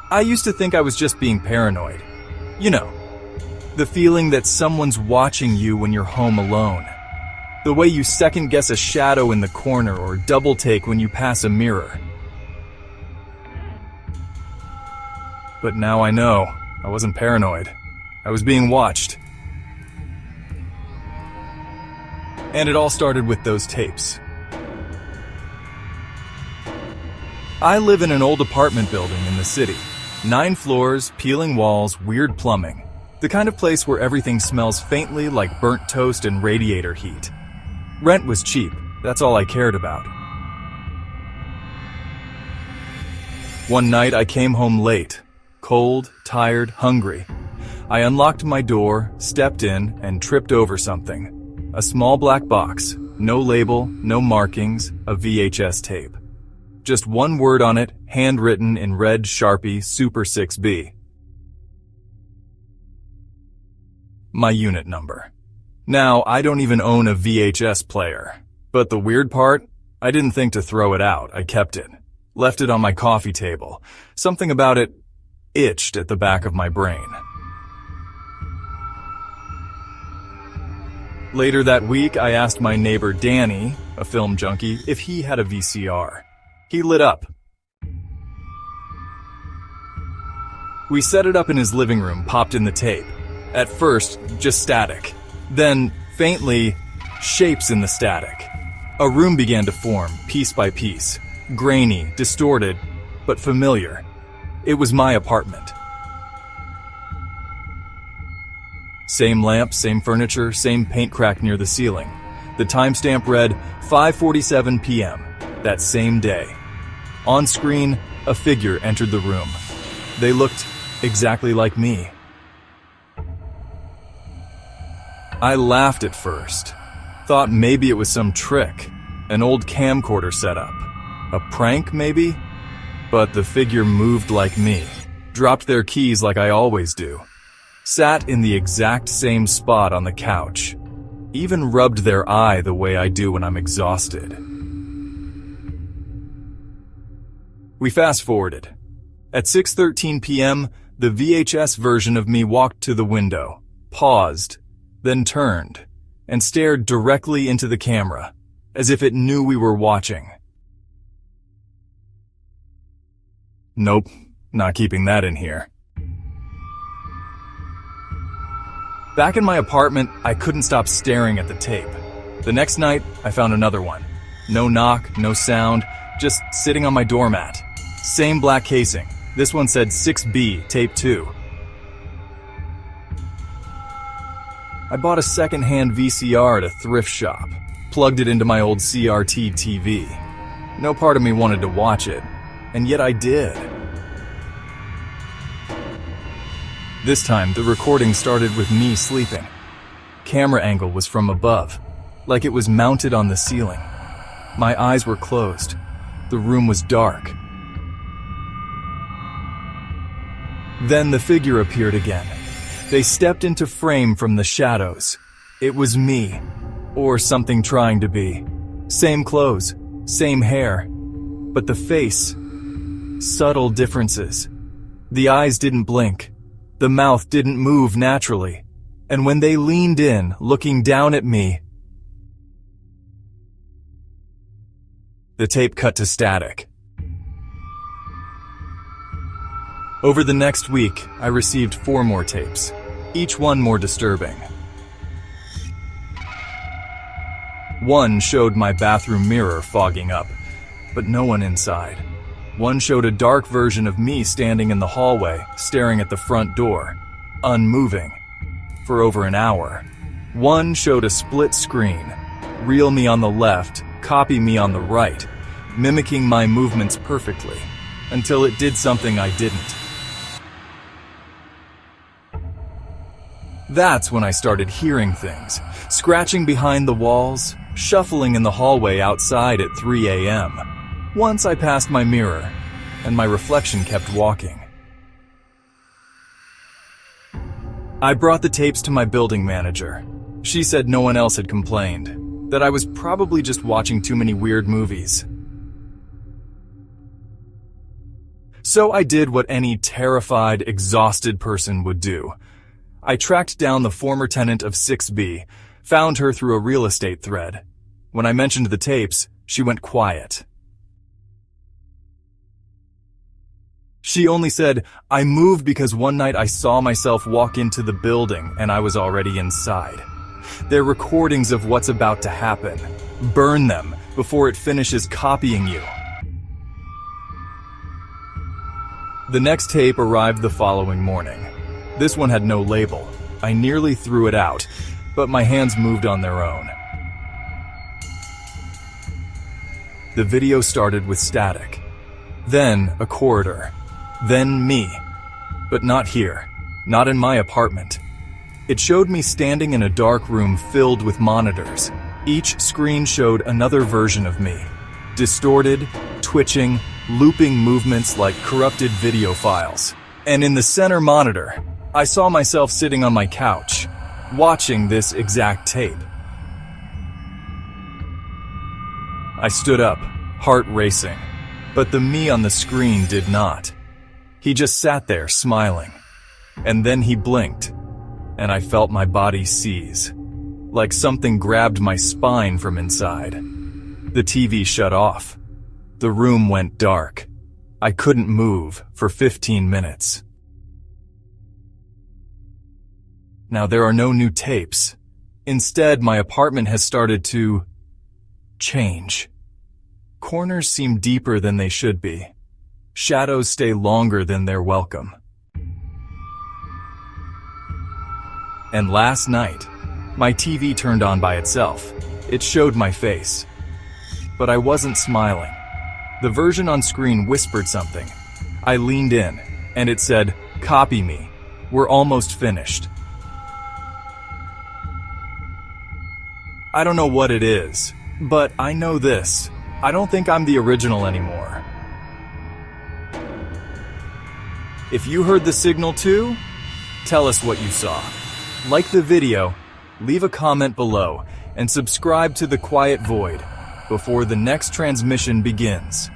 I used to think I was just being paranoid. You know, the feeling that someone's watching you when you're home alone. The way you second-guess a shadow in the corner or double-take when you pass a mirror. But now I know I wasn't paranoid. I was being watched. And it all started with those tapes. I live in an old apartment building in the city. 9 floors, peeling walls, weird plumbing. The kind of place where everything smells faintly like burnt toast and radiator heat. Rent was cheap. That's all I cared about. One night I came home late. Cold, tired, hungry. I unlocked my door, stepped in, and tripped over something. A small black box. No label, no markings, a VHS tape. Just one word on it, handwritten in red Sharpie Super 6B. My unit number. Now, I don't even own a VHS player. But the weird part? I didn't think to throw it out. I kept it. Left it on my coffee table. Something about it itched at the back of my brain. Later that week, I asked my neighbor Danny, a film junkie, if he had a VCR. He lit up. We set it up in his living room, popped in the tape. At first, just static. Then, faintly, shapes in the static. A room began to form, piece by piece. Grainy, distorted, but familiar. It was my apartment. Same lamp, same furniture, same paint crack near the ceiling. The timestamp read 5:47 p.m. that same day. On screen, a figure entered the room. They looked exactly like me. I laughed at first. Thought maybe it was some trick, an old camcorder setup. A prank, maybe? But the figure moved like me, dropped their keys like I always do, sat in the exact same spot on the couch, even rubbed their eye the way I do when I'm exhausted. We fast-forwarded. At 6:13 p.m., the VHS version of me walked to the window, paused, then turned, and stared directly into the camera, as if it knew we were watching. Nope, not keeping that in here. Back in my apartment, I couldn't stop staring at the tape. The next night, I found another one. No knock, no sound, just sitting on my doormat. Same black casing. This one said 6B, tape 2. I bought a second-hand VCR at a thrift shop, plugged it into my old CRT TV. No part of me wanted to watch it, and yet I did. This time, the recording started with me sleeping. Camera angle was from above, like it was mounted on the ceiling. My eyes were closed. The room was dark. Then the figure appeared again. They stepped into frame from the shadows. It was me, or something trying to be. Same clothes, same hair, but the face, subtle differences. The eyes didn't blink. The mouth didn't move naturally. And when they leaned in, looking down at me, the tape cut to static. Over the next week, I received 4 more tapes, each one more disturbing. One showed my bathroom mirror fogging up, but no one inside. One showed a dark version of me standing in the hallway, staring at the front door, unmoving, for over an hour. One showed a split screen, real me on the left, copy me on the right, mimicking my movements perfectly, until it did something I didn't. That's when I started hearing things, scratching behind the walls, shuffling in the hallway outside at 3 a.m. Once I passed my mirror, and my reflection kept walking. I brought the tapes to my building manager. She said no one else had complained, that I was probably just watching too many weird movies. So I did what any terrified, exhausted person would do. I tracked down the former tenant of 6B, found her through a real estate thread. When I mentioned the tapes, she went quiet. She only said, "I moved because one night I saw myself walk into the building and I was already inside. They're recordings of what's about to happen. Burn them before it finishes copying you." The next tape arrived the following morning. This one had no label. I nearly threw it out, but my hands moved on their own. The video started with static, then a corridor, then me. But not here, not in my apartment. It showed me standing in a dark room filled with monitors. Each screen showed another version of me. Distorted, twitching, looping movements like corrupted video files. And in the center monitor, I saw myself sitting on my couch, watching this exact tape. I stood up, heart racing, but the me on the screen did not. He just sat there smiling. And then he blinked, and I felt my body seize, like something grabbed my spine from inside. The TV shut off. The room went dark. I couldn't move for 15 minutes. Now there are no new tapes. Instead, my apartment has started to change. Corners seem deeper than they should be. Shadows stay longer than they're welcome. And last night, my TV turned on by itself. It showed my face. But I wasn't smiling. The version on screen whispered something. I leaned in, and it said, "Copy me. We're almost finished." I don't know what it is, but I know this. I don't think I'm the original anymore. If you heard the signal too, tell us what you saw. Like the video, leave a comment below, and subscribe to The Quiet Void before the next transmission begins.